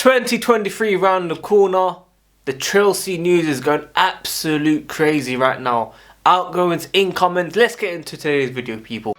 2023 round the corner. The Chelsea news is going absolute crazy right now. Outgoings, incomings. Let's get into today's video, people.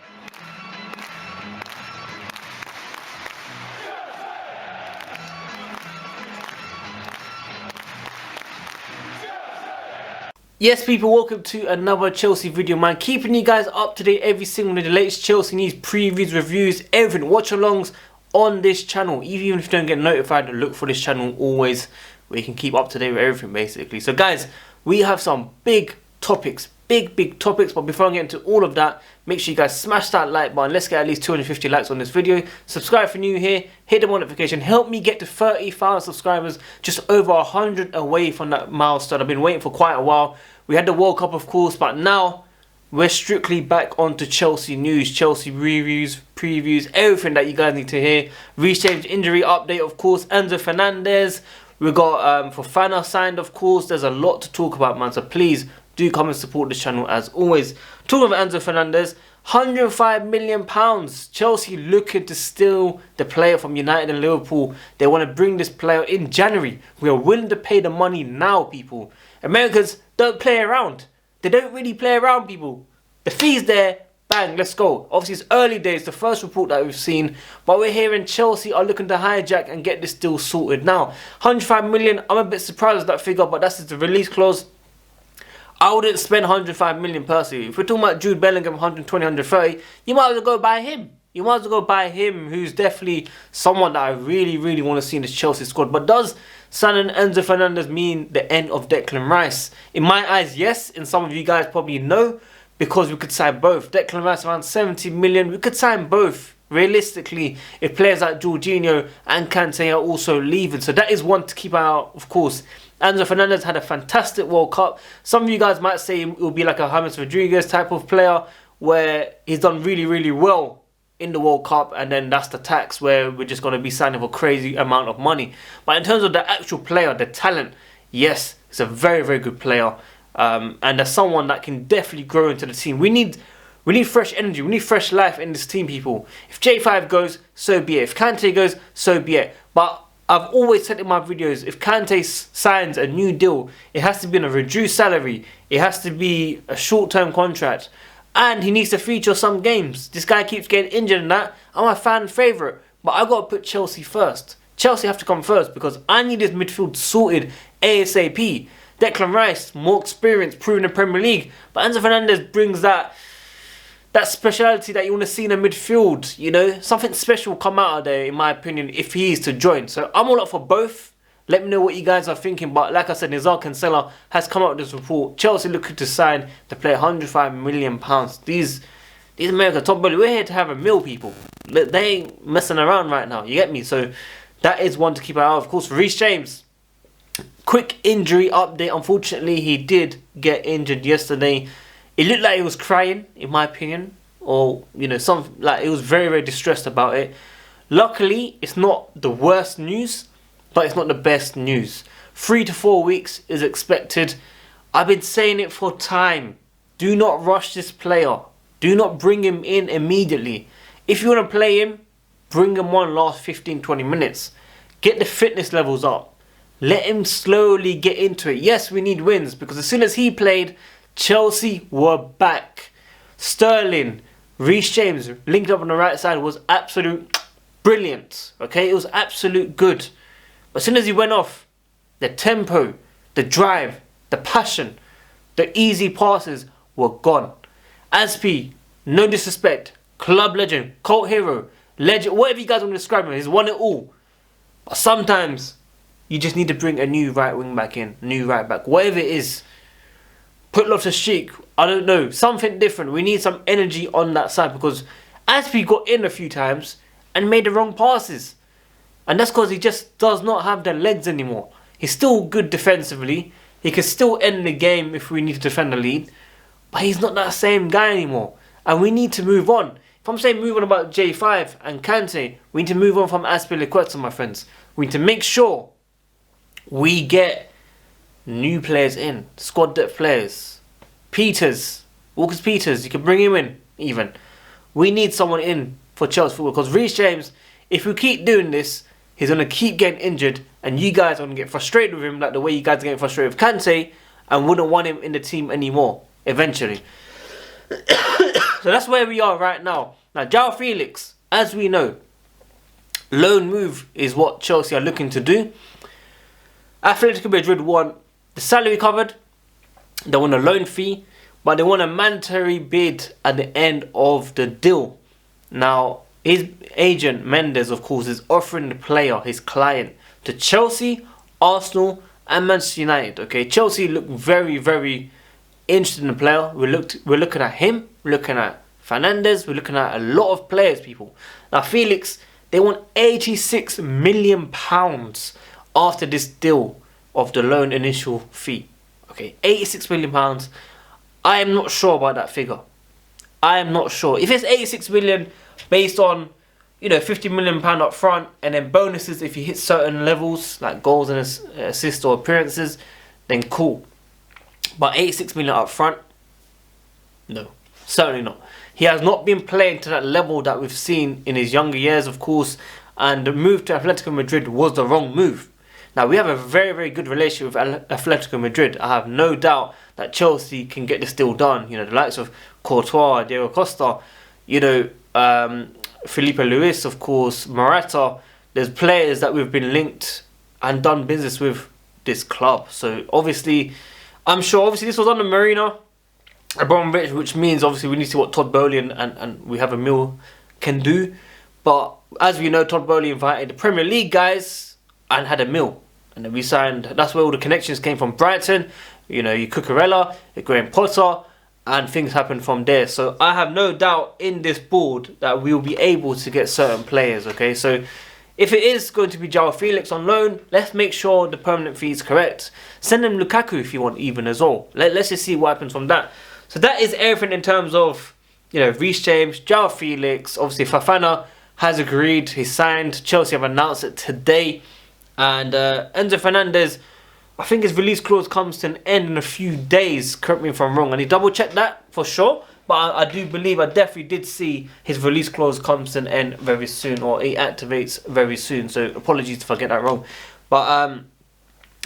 Yes, people, welcome to another Chelsea video, man. Keeping you guys up to date every single day. The latest Chelsea news, previews, reviews, everything. Watch-alongs on this channel. Even if you don't get notified, look for this channel always, where you can keep up to date with everything, basically. So, guys, we have some big topics. Big topics. But before I get into all of that, make sure you guys smash that like button. Let's get at least 250 likes on this video. Subscribe if you're new here. Hit the notification. Help me get to 30,000 subscribers. Just over 100 away from that milestone. I've been waiting for quite a while. We had the World Cup, of course, but now we're strictly back onto Chelsea news, Chelsea reviews, previews, everything that you guys need to hear. Reece James injury update, of course. Enzo Fernandez. We got Fofana signed, of course. There's a lot to talk about, man. So please do come and support this channel as always. Talking about Enzo Fernandez, £105 million. Chelsea looking to steal the player from United and Liverpool. They want to bring this player in January. We are willing to pay the money now, people. Americans don't play around. They don't really play around, people. The fee's there. Bang, let's go. Obviously, it's early days, the first report that we've seen. But we're hearing Chelsea are looking to hijack and get this deal sorted. Now, £105 million, I'm a bit surprised at that figure, but that's just the release clause. I wouldn't spend £105 million personally. If we're talking about Jude Bellingham, 120, 130, you might as well go buy him. You might as well go buy him, who's definitely someone that I really want to see in this Chelsea squad. But does signing Enzo Fernandez mean the end of Declan Rice? In my eyes, yes. In some of you guys probably no, because we could sign both. Declan Rice around 70 million. We could sign both. Realistically, if players like Jorginho and Kante are also leaving. So that is one to keep out, of course. Enzo Fernandez had a fantastic World Cup. Some of you guys might say it will be like a James Rodriguez type of player, where he's done really well in the World Cup, and then that's the tax where we're just going to be signing for a crazy amount of money. But in terms of the actual player, the talent, yes, he's a very good player, and there's someone that can definitely grow into the team. We need fresh energy, we need fresh life in this team, people. If J5 goes, so be it. If Kante goes, so be it. But I've always said in my videos, if Kante signs a new deal, it has to be on a reduced salary. It has to be a short-term contract. And he needs to feature some games. This guy keeps getting injured and that. I'm a fan favourite. But I've got to put Chelsea first. Chelsea have to come first because I need this midfield sorted ASAP. Declan Rice, more experience, proven in the Premier League. But Enzo Fernandez brings that speciality that you want to see in the midfield. You know, something special will come out of there, in my opinion, if he is to join. So I'm all up for both. Let me know what you guys are thinking. But like I said, Nizar Cancela has come out with this report. Chelsea looking to sign the player £105 million. These American top bully, we're here to have a meal, people. They ain't messing around right now. You get me? So that is one to keep an eye on. Of course, Reece James. Quick injury update. Unfortunately, he did get injured yesterday. It looked like he was crying, in my opinion. Or, you know, he was very distressed about it. Luckily, it's not the worst news, but it's not the best news. 3 to 4 weeks is expected. I've been saying it for time. Do not rush this player. Do not bring him in immediately. If you want to play him, bring him on last 15-20 minutes. Get the fitness levels up. Let him slowly get into it. Yes, we need wins, because as soon as he played, Chelsea were back. Sterling, Reece James linked up on the right side was absolute brilliant. Okay, it was absolute good. But as soon as he went off, the tempo, the drive, the passion, the easy passes were gone. Aspi, no disrespect, club legend, cult hero, legend, whatever you guys want to describe him, he's won it all. But sometimes you just need to bring a new right wing back in, new right back, whatever it is. Put Loftus-Cheek, I don't know, something different. We need some energy on that side, because Aspi got in a few times and made the wrong passes. And that's because he just does not have the legs anymore. He's still good defensively. He can still end the game if we need to defend the lead. But he's not that same guy anymore. And we need to move on. If I'm saying move on about J5 and Kante, we need to move on from Azpilicueta, my friends. We need to make sure we get new players in. Squad depth players. Walker-Peters, you can bring him in even. We need someone in for Chelsea football. Because Reece James, if we keep doing this, he's going to keep getting injured, and you guys are going to get frustrated with him like the way you guys are getting frustrated with Kante, and wouldn't want him in the team anymore eventually. So that's where we are right now. Now, Joao Felix, as we know, loan move is what Chelsea are looking to do. Atletico Madrid want the salary covered, they want a loan fee, but they want a mandatory bid at the end of the deal. Now, his agent, Mendes, of course, is offering the player, his client, to Chelsea, Arsenal and Manchester United. Okay, Chelsea look very, very interested in the player. We're looking at him, we're looking at Fernandez, we're looking at a lot of players, people. Now, Felix, they want £86 million after this deal of the loan initial fee. Okay, £86 million. I am not sure about that figure. I am not sure. If it's 86 million based on, you know, £50 million up front and then bonuses if you hit certain levels like goals and assists or appearances, then cool. But 86 million up front, no, certainly not. He has not been playing to that level that we've seen in his younger years, of course, and the move to Atletico Madrid was the wrong move. Now, we have a very, very good relationship with Atletico Madrid. I have no doubt that Chelsea can get this deal done. You know, the likes of Courtois, Diego Costa, you know, Felipe Luis, of course, Morata. There's players that we've been linked and done business with this club. So, obviously, I'm sure, obviously, this was under Marina Abramovich, which means, obviously, we need to see what Todd Bowley and we have a meal can do. But, as we know, Todd Bowley invited the Premier League guys and had a meal. And then we signed, that's where all the connections came from. Brighton, you know, you Cucurella, Graham Potter, and things happened from there. So I have no doubt in this board that we will be able to get certain players, okay? So if it is going to be Joao Felix on loan, let's make sure the permanent fee is correct. Send him Lukaku if you want even as well. Let's just see what happens from that. So that is everything in terms of, you know, Reece James, Joao Felix. Obviously, Fofana has agreed, he's signed. Chelsea have announced it today. And Enzo Fernandez, I think his release clause comes to an end in a few days. Correct me if I'm wrong. I need to double check that for sure. But I do believe, I definitely did see his release clause comes to an end very soon. Or it activates very soon. So apologies if I get that wrong. But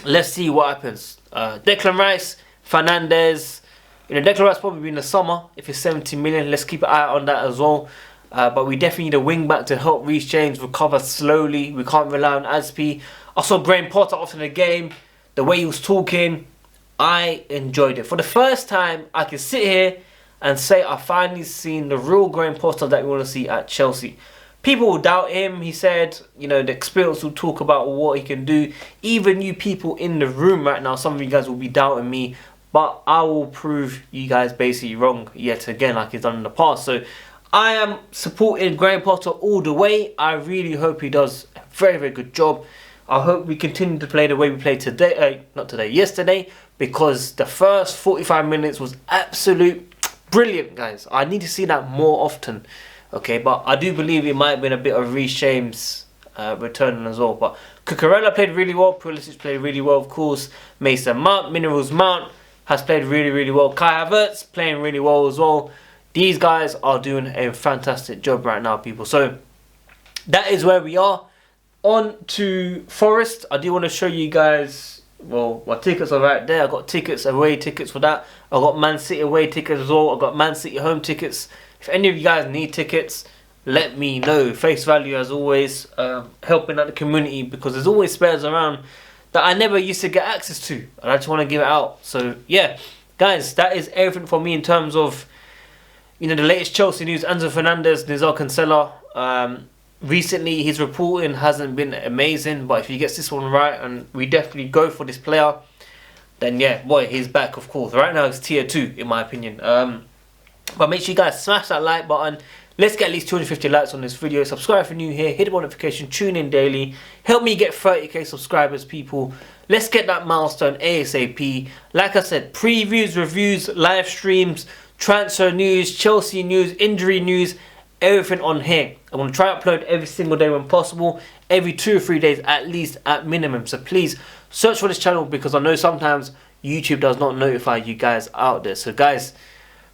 let's see what happens. Declan Rice, Fernandez. You know, Declan Rice probably be in the summer. If it's 70 million, let's keep an eye on that as well. But we definitely need a wing back to help Reece James recover slowly. We can't rely on Aspi. I saw Graham Potter after the game. The way he was talking, I enjoyed it. For the first time, I can sit here and say I finally seen the real Graham Potter that we want to see at Chelsea. People will doubt him. He said, you know, the experience will talk about what he can do. Even you people in the room right now, some of you guys will be doubting me. But I will prove you guys basically wrong yet again, like he's done in the past. So I am supporting Graham Potter all the way. I really hope he does a very, very good job. I hope we continue to play the way we played today, yesterday, because the first 45 minutes was absolute brilliant, guys. I need to see that more often, okay? But I do believe it might have been a bit of Reece James returning as well. But Cucurella played really well. Pulisic played really well, of course. Mason Mount, Minerals Mount has played really, really well. Kai Havertz playing really well as well. These guys are doing a fantastic job right now, people. So that is where we are. On to Forest. I do want to show you guys, well, my tickets are right there. I got tickets, away tickets for that. I got Man City away tickets as well. I got Man City home tickets. If any of you guys need tickets, let me know. Face value as always, helping out the community, because there's always spares around that I never used to get access to, and I just want to give it out. So yeah, guys, that is everything for me in terms of, you know, the latest Chelsea news. Enzo Fernandez, Nizar Cancela. Recently, his reporting hasn't been amazing, but if he gets this one right, and we definitely go for this player, then yeah, boy, he's back, of course. Right now, it's tier 2, in my opinion. But make sure you guys smash that like button. Let's get at least 250 likes on this video. Subscribe if you're new here. Hit the notification. Tune in daily. Help me get 30k subscribers, people. Let's get that milestone ASAP. Like I said, previews, reviews, live streams, transfer news, Chelsea news, injury news, everything on here. I'm going to try to upload every single day when possible, every 2 or 3 days at least, at minimum. So please search for this channel, because I know sometimes YouTube does not notify you guys out there. So guys,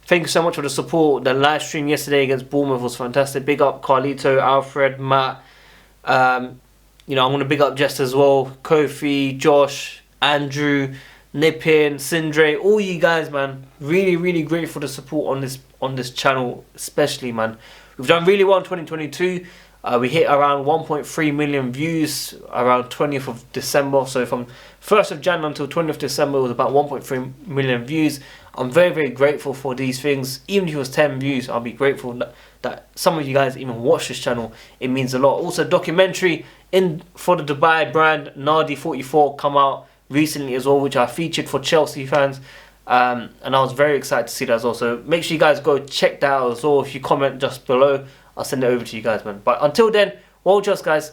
thank you so much for the support. The live stream yesterday against Bournemouth was fantastic. Big up Carlito, Alfred, Matt, You know, I'm going to big up Jess as well, Kofi, Josh, Andrew, Nipin, Sindre, all you guys, man. Really grateful for the support on this channel, especially, man. We've done really well in 2022. We hit around 1.3 million views around 20th of December. So from 1st of January until 20th of December, it was about 1.3 million views. I'm very grateful for these things. Even if it was 10 views, I'll be grateful that some of you guys even watch this channel. It means a lot. Also, documentary for the Dubai brand, Nardi 44, come out recently as well, which I featured for Chelsea fans. And I was very excited to see that as well. So make sure you guys go check that out as well. If you comment just below, I'll send it over to you guys, man. But until then, WorldWideChels, guys.